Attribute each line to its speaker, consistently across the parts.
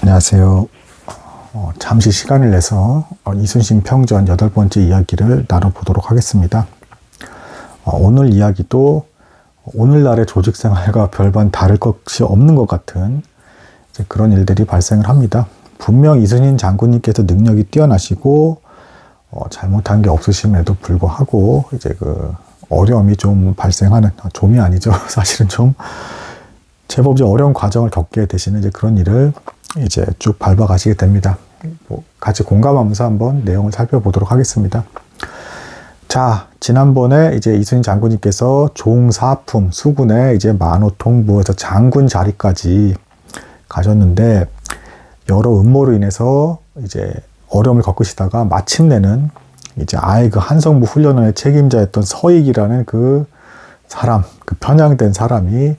Speaker 1: 안녕하세요. 잠시 시간을 내서 이순신 평전 8번째 이야기를 나눠보도록 하겠습니다. 오늘 이야기도 오늘날의 조직생활과 별반 다를 것이 없는 것 같은 그런 일들이 발생을 합니다. 분명 이순신 장군님께서 능력이 뛰어나시고 잘못한 게 없으심에도 불구하고 어려움이 좀 발생하는, 좀이 아니죠. 사실은 좀 제법 어려운 과정을 겪게 되시는 그런 일을 쭉 밟아가시게 됩니다. 같이 공감하면서 한번 내용을 살펴보도록 하겠습니다. 자, 지난번에 이순신 장군님께서 종사품 수군의 만호통부에서 장군 자리까지 가셨는데, 여러 음모로 인해서 어려움을 겪으시다가 마침내는 아예 그 한성부 훈련원의 책임자였던 서익이라는 그 사람, 그 편향된 사람이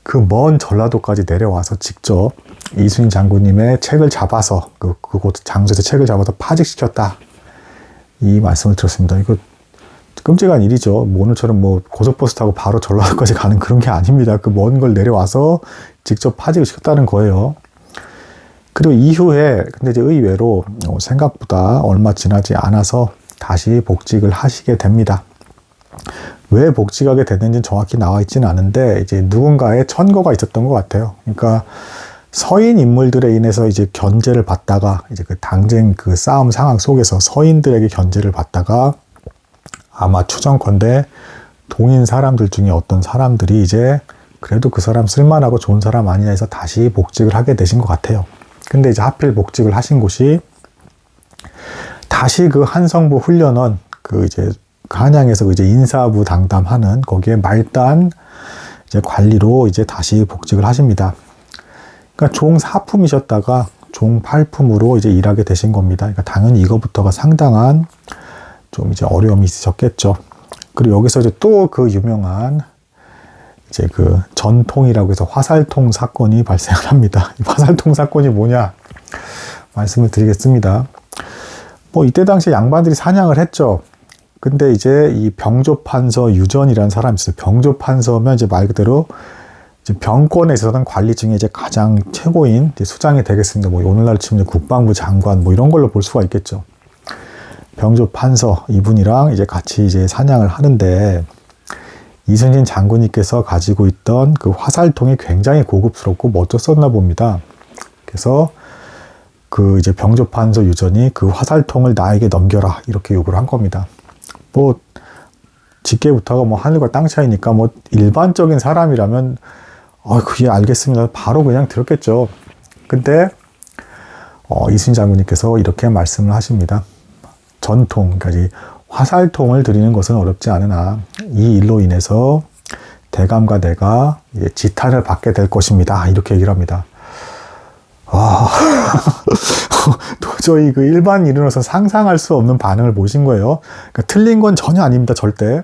Speaker 1: 그 먼 전라도까지 내려와서 직접 이순신 장군님의 책을 잡아서 그곳 장소에서 책을 잡아서 파직시켰다, 이 말씀을 들었습니다. 이거 끔찍한 일이죠. 오늘처럼 고속버스 타고 바로 전라도까지 가는 그런 게 아닙니다. 그 먼 걸 내려와서 직접 파직을 시켰다는 거예요. 그리고 이후에 근데 의외로 생각보다 얼마 지나지 않아서 다시 복직을 하시게 됩니다. 왜 복직하게 됐는지는 정확히 나와 있지는 않은데 누군가의 천거가 있었던 것 같아요. 그러니까 서인 인물들에 인해서 견제를 받다가 그 당쟁 그 싸움 상황 속에서 서인들에게 견제를 받다가 아마 추정컨대 동인 사람들 중에 어떤 사람들이 그래도 그 사람 쓸만하고 좋은 사람 아니냐 해서 다시 복직을 하게 되신 것 같아요. 근데 하필 복직을 하신 곳이 다시 그 한성부 훈련원 한양에서 인사부 당담하는 거기에 말단 관리로 다시 복직을 하십니다. 그러니까 종사품이셨다가 종팔품으로 일하게 되신 겁니다. 그러니까 당연히 이거부터가 상당한 좀 어려움이 있으셨겠죠. 그리고 여기서 또 그 유명한 그 전통이라고 해서 화살통 사건이 발생을 합니다. 이 화살통 사건이 뭐냐 말씀을 드리겠습니다. 이때 당시에 양반들이 사냥을 했죠. 근데 이 병조판서 유전이라는 사람이 있어요. 병조판서면 말 그대로 병권에 있어서는 관리 중에 가장 최고인 수장이 되겠습니다. 오늘날 치면 국방부 장관 이런 걸로 볼 수가 있겠죠. 병조판서 이분이랑 같이 사냥을 하는데, 이순신 장군님께서 가지고 있던 그 화살통이 굉장히 고급스럽고 멋졌었나 봅니다. 그래서 그 병조판서 유전이 그 화살통을 나에게 넘겨라, 이렇게 요구를 한 겁니다. 직계부터가 하늘과 땅 차이니까 일반적인 사람이라면 그게 알겠습니다, 바로 그냥 들었겠죠. 근데 이순신 장군님께서 이렇게 말씀을 하십니다. 전통, 그러니까 화살통을 드리는 것은 어렵지 않으나 이 일로 인해서 대감과 내가 지탄을 받게 될 것입니다, 이렇게 얘기를 합니다. 도저히 그 일반인으로서 상상할 수 없는 반응을 보신 거예요. 그러니까 틀린 건 전혀 아닙니다, 절대.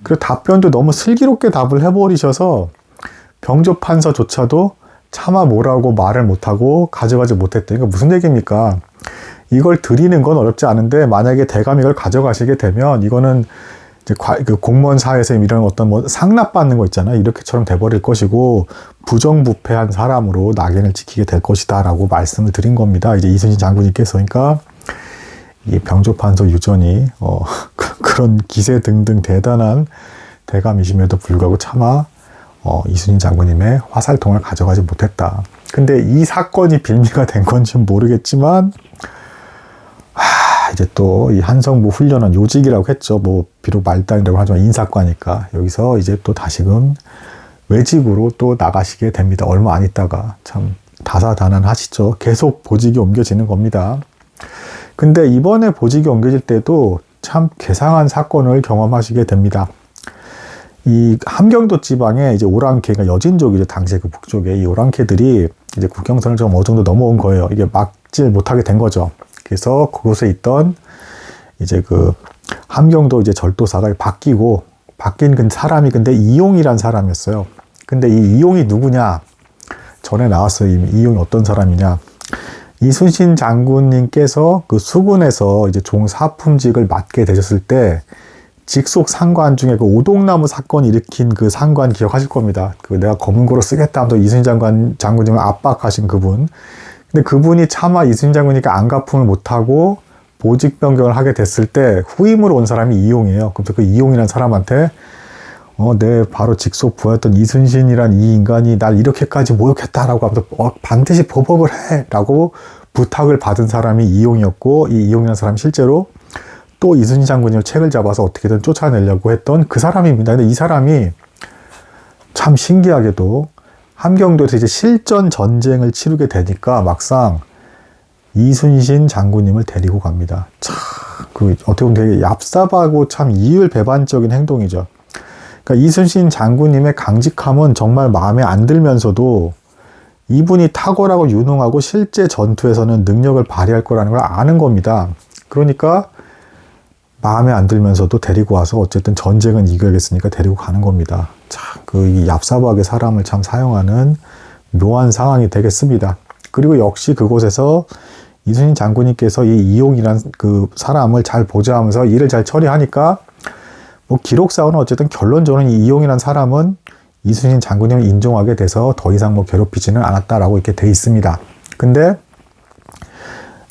Speaker 1: 그리고 답변도 너무 슬기롭게 답을 해버리셔서 병조판서조차도 차마 뭐라고 말을 못하고 가져가지 못했대. 그러니까 무슨 얘기입니까? 이걸 드리는 건 어렵지 않은데 만약에 대감이 이걸 가져가시게 되면 이거는 그 공무원 사회에서 이런 어떤 상납받는 거 있잖아요. 이렇게처럼 돼버릴 것이고 부정부패한 사람으로 낙인을 찍히게 될 것이다, 라고 말씀을 드린 겁니다. 이순신 장군님께서. 그러니까 이 병조판서 유전이 그런 기세 등등 대단한 대감이심에도 불구하고 차마 이순신 장군님의 화살통을 가져가지 못했다. 근데 이 사건이 빌미가 된 건지는 모르겠지만 또 이 한성부 훈련원 요직이라고 했죠. 비록 말단이라고 하지만 인사과니까 여기서 또 다시금 외직으로 또 나가시게 됩니다. 얼마 안 있다가. 참 다사다난하시죠. 계속 보직이 옮겨지는 겁니다. 근데 이번에 보직이 옮겨질 때도 참 괴상한 사건을 경험하시게 됩니다. 이 함경도 지방에 오랑캐, 그러니까 여진족이죠. 당시에 그 북쪽에 이 오랑캐들이 국경선을 좀 어느 정도 넘어온 거예요. 이게 막질 못하게 된 거죠. 그래서 그곳에 있던 그 함경도 절도사가 바뀐 그 사람이 근데 이용이란 사람이었어요. 근데 이 이용이 누구냐? 전에 나왔어요. 이용이 어떤 사람이냐? 이순신 장군님께서 그 수군에서 종사품직을 맡게 되셨을 때 직속 상관 중에 그 오동나무 사건 일으킨 그 상관 기억하실 겁니다. 그 내가 검은고로 쓰겠다 하면서 이순신 장군님을 압박하신 그분. 근데 그분이 차마 이순신 장군이니까 안가품을 못하고 보직 변경을 하게 됐을 때 후임으로 온 사람이 이용이에요. 그럼 그 이용이라는 사람한테 내 바로 직속 부하였던 이순신이란 이 인간이 날 이렇게까지 모욕했다라고 하면서 반드시 보복을 해! 라고 부탁을 받은 사람이 이용이었고, 이 이용이라는 사람이 실제로 또 이순신 장군님을 책을 잡아서 어떻게든 쫓아내려고 했던 그 사람입니다. 근데 이 사람이 참 신기하게도 함경도에서 이제 실전 전쟁을 치르게 되니까 막상 이순신 장군님을 데리고 갑니다. 참, 어떻게 보면 되게 얍삽하고 참 이율배반적인 행동이죠. 그러니까 이순신 장군님의 강직함은 정말 마음에 안 들면서도 이분이 탁월하고 유능하고 실제 전투에서는 능력을 발휘할 거라는 걸 아는 겁니다. 그러니까 마음에 안 들면서도 데리고 와서 어쨌든 전쟁은 이겨야겠으니까 데리고 가는 겁니다. 참, 이 얍삽하게 사람을 참 사용하는 묘한 상황이 되겠습니다. 그리고 역시 그곳에서 이순신 장군님께서 이 이용이란 그 사람을 잘 보좌하면서 일을 잘 처리하니까 기록상으로는 어쨌든 결론적으로는 이 이용이란 사람은 이순신 장군님을 인정하게 돼서 더 이상 괴롭히지는 않았다라고 이렇게 돼 있습니다. 근데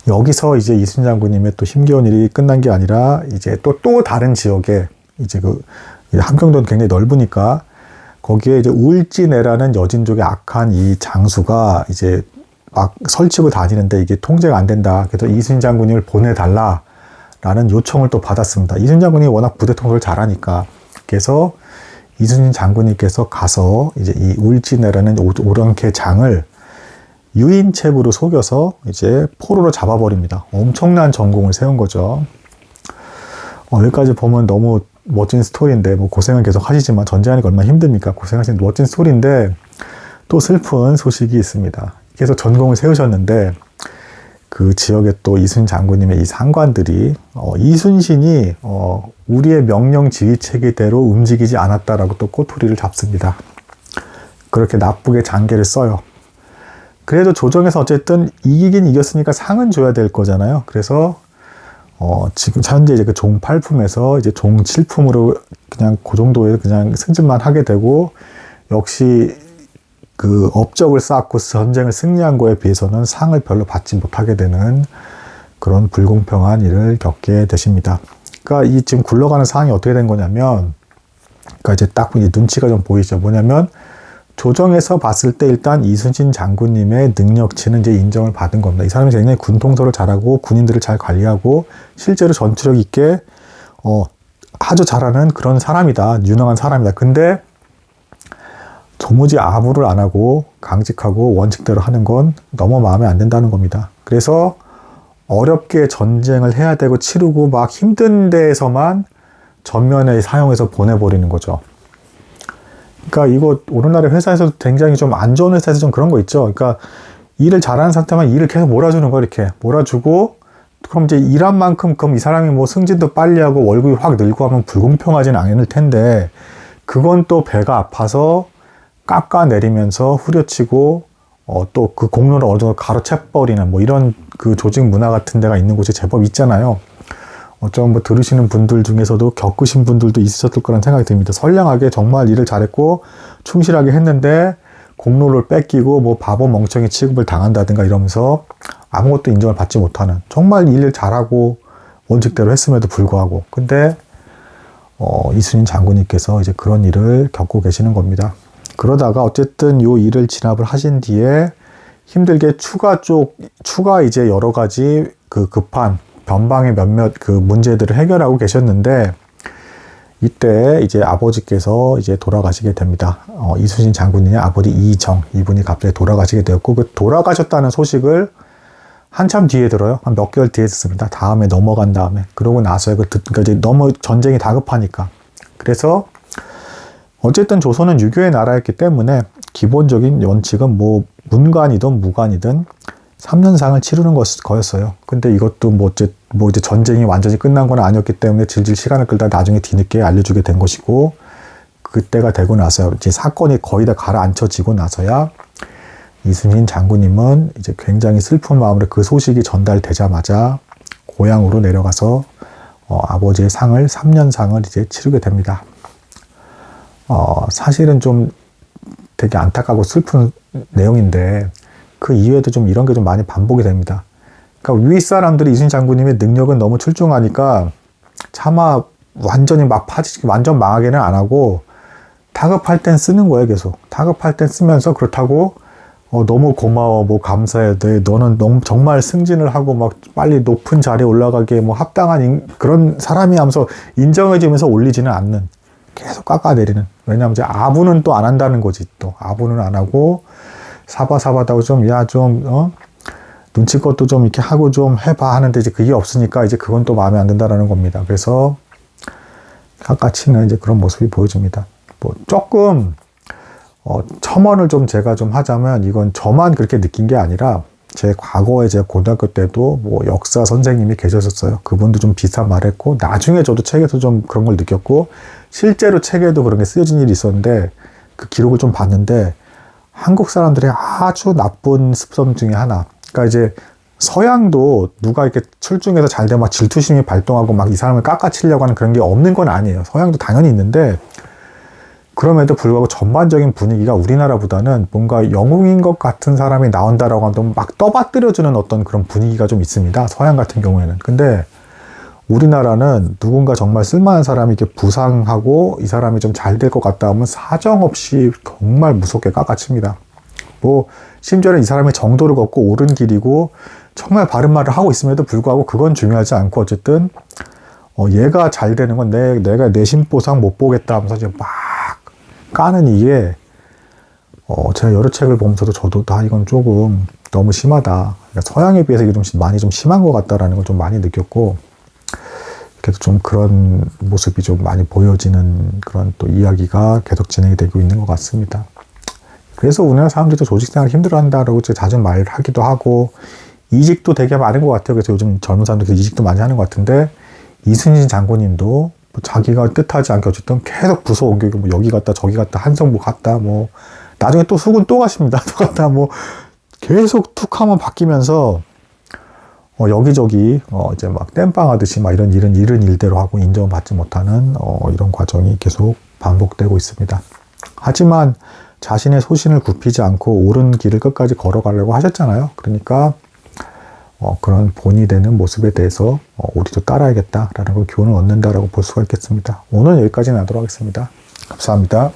Speaker 1: 여기서 이제 이순신 장군님의 또 힘겨운 일이 끝난 게 아니라 이제 또 다른 지역에 이제 함경도는 굉장히 넓으니까 거기에 이제 울진애라는 여진족의 악한 이 장수가 이제 막 설치고 다니는데 이게 통제가 안 된다. 그래서 이순신 장군님을 보내달라. 라는 요청을 또 받았습니다. 이순신 장군이 워낙 부대 통솔을 잘하니까. 그래서 이순신 장군님께서 가서 이제 이 울진애라는 오랑캐 장을 유인책으로 속여서 이제 포로로 잡아버립니다. 엄청난 전공을 세운 거죠. 여기까지 보면 너무 멋진 스토리인데, 고생은 계속 하시지만 전쟁하니까 얼마나 힘듭니까? 고생하시는 멋진 스토리인데, 또 슬픈 소식이 있습니다. 그래서 전공을 세우셨는데, 그 지역에 또 이순신 장군님의 이 상관들이 이순신이 우리의 명령 지휘 체계대로 움직이지 않았다라고 또 꼬투리를 잡습니다. 그렇게 나쁘게 장계를 써요. 그래도 조정에서 어쨌든 이기긴 이겼으니까 상은 줘야 될 거잖아요. 그래서 지금 현재 이제 그 종 8품에서 이제 종 7품으로 그냥 그 정도에 그냥 승진만 하게 되고, 역시 그 업적을 쌓고 전쟁을 승리한 거에 비해서는 상을 별로 받지 못하게 되는 그런 불공평한 일을 겪게 되십니다. 그러니까 이 지금 굴러가는 상황이 어떻게 된 거냐면, 그러니까 이제 딱 눈치가 좀 보이죠. 뭐냐면 조정에서 봤을 때 일단 이순신 장군님의 능력치는 이제 인정을 받은 겁니다. 이 사람이 굉장히 군통솔을 잘하고 군인들을 잘 관리하고 실제로 전투력 있게 아주 잘하는 그런 사람이다. 유능한 사람이다. 근데 도무지 아부를 안 하고 강직하고 원칙대로 하는 건 너무 마음에 안 든다는 겁니다. 그래서 어렵게 전쟁을 해야 되고 치르고 막 힘든 데에서만 전면에 사용해서 보내버리는 거죠. 그러니까 이거 오늘날의 회사에서도 굉장히 좀 안 좋은 회사에서 좀 그런 거 있죠. 그러니까 일을 잘하는 상태만 일을 계속 몰아주는 거, 이렇게 몰아주고, 그럼 이제 일한 만큼 그럼 이 사람이 승진도 빨리 하고 월급이 확 늘고 하면 불공평하지는 않을 텐데, 그건 또 배가 아파서 깎아내리면서 후려치고 또 그 공로를 어느 정도 가로채버리는 이런 그 조직 문화 같은 데가 있는 곳이 제법 있잖아요. 어쩌면 들으시는 분들 중에서도 겪으신 분들도 있으셨을 거란 생각이 듭니다. 선량하게 정말 일을 잘했고 충실하게 했는데 공로를 뺏기고 바보 멍청이 취급을 당한다든가 이러면서 아무것도 인정을 받지 못하는, 정말 일을 잘하고 원칙대로 했음에도 불구하고. 근데 이순신 장군님께서 이제 그런 일을 겪고 계시는 겁니다. 그러다가 어쨌든 요 일을 진압을 하신 뒤에 힘들게 추가 이제 여러 가지 그 급한 변방의 몇몇 그 문제들을 해결하고 계셨는데, 이때 이제 아버지께서 이제 돌아가시게 됩니다. 이순신 장군님의 아버지 이정, 이분이 갑자기 돌아가시게 되었고, 그 돌아가셨다는 소식을 한참 뒤에 들어요. 한 몇 개월 뒤에 듣습니다. 다음에 넘어간 다음에. 그러고 나서야 그러니까 이제 너무 전쟁이 다급하니까. 그래서 어쨌든 조선은 유교의 나라였기 때문에 기본적인 원칙은 문관이든 무관이든 3년상을 치르는 거였어요. 근데 이것도 이제 전쟁이 완전히 끝난 건 아니었기 때문에 질질 시간을 끌다 나중에 뒤늦게 알려주게 된 것이고, 그때가 되고 나서야 이제 사건이 거의 다 가라앉혀지고 나서야 이순신 장군님은 이제 굉장히 슬픈 마음으로 그 소식이 전달되자마자 고향으로 내려가서 아버지의 상을 3년상을 이제 치르게 됩니다. 사실은 좀 되게 안타깝고 슬픈 내용인데, 그 이후에도 좀 이런 게 좀 많이 반복이 됩니다. 그러니까 윗사람들이 이순신 장군님의 능력은 너무 출중하니까 차마 완전히 막 완전 망하게는 안 하고 다급할 땐 쓰는 거예요, 계속. 다급할 땐 쓰면서 그렇다고 너무 고마워, 뭐 감사해야 돼. 너는 너무 정말 승진을 하고 막 빨리 높은 자리에 올라가게 뭐 합당한 그런 사람이 하면서 인정해주면서 올리지는 않는. 계속 깎아내리는. 왜냐하면 이제 아부는 또 안 한다는 거지. 또 아부는 안 하고 사바사바다고 좀 눈치껏도 좀 이렇게 하고 좀 해봐 하는데 이제 그게 없으니까 이제 그건 또 마음에 안 든다라는 겁니다. 그래서 깎아치는 이제 그런 모습이 보여집니다. 뭐 조금 첨언을 좀 제가 좀 하자면 이건 저만 그렇게 느낀 게 아니라 제 과거에 제가 고등학교 때도 뭐 역사 선생님이 계셨었어요. 그분도 좀 비슷한 말 했고 나중에 저도 책에서 좀 그런 걸 느꼈고 실제로 책에도 그런 게 쓰여진 일이 있었는데 그 기록을 좀 봤는데 한국 사람들의 아주 나쁜 습성 중에 하나. 그러니까 이제 서양도 누가 이렇게 출중해서 잘 되면 막 질투심이 발동하고 막 이 사람을 깎아치려고 하는 그런 게 없는 건 아니에요. 서양도 당연히 있는데 그럼에도 불구하고 전반적인 분위기가 우리나라보다는 뭔가 영웅인 것 같은 사람이 나온다라고 하면 막 떠받들여주는 어떤 그런 분위기가 좀 있습니다. 서양 같은 경우에는. 근데 우리나라는 누군가 정말 쓸만한 사람이 이렇게 부상하고 이 사람이 좀 잘 될 것 같다 하면 사정없이 정말 무섭게 깎아칩니다. 뭐 심지어는 이 사람이 정도를 걷고 옳은 길이고 정말 바른 말을 하고 있음에도 불구하고 그건 중요하지 않고 어쨌든 얘가 잘 되는 건 내가 내 신보상 못 보겠다 하면서 이제 막 까는 이게 제가 여러 책을 보면서도 저도 이건 조금 너무 심하다. 그러니까 서양에 비해서 이게 좀 많이 좀 심한 것 같다라는 걸 좀 많이 느꼈고 그래도 좀 그런 모습이 좀 많이 보여지는 그런 또 이야기가 계속 진행이 되고 있는 것 같습니다. 그래서 우리나라 사람들도 조직생활 힘들어한다라고 자주 말하기도 하고 이직도 되게 많은 것 같아요. 그래서 요즘 젊은 사람들 이직도 많이 하는 것 같은데 이순신 장군님도 뭐 자기가 뜻하지 않게 어쨌든 계속 부서 옮기고 뭐 여기 갔다 저기 갔다 한성부 갔다 뭐 나중에 또 수군 또 가십니다. 또 갔다 뭐 계속 툭 하면 바뀌면서 여기저기 이제 막 땜빵 하듯이 막 이런 일대로 하고 인정을 받지 못하는 이런 과정이 계속 반복되고 있습니다. 하지만 자신의 소신을 굽히지 않고 옳은 길을 끝까지 걸어가려고 하셨잖아요. 그러니까 그런 본이 되는 모습에 대해서 우리도 따라야겠다라는 걸 교훈을 얻는다라고 볼 수가 있겠습니다. 오늘 여기까지 하도록 하겠습니다. 감사합니다.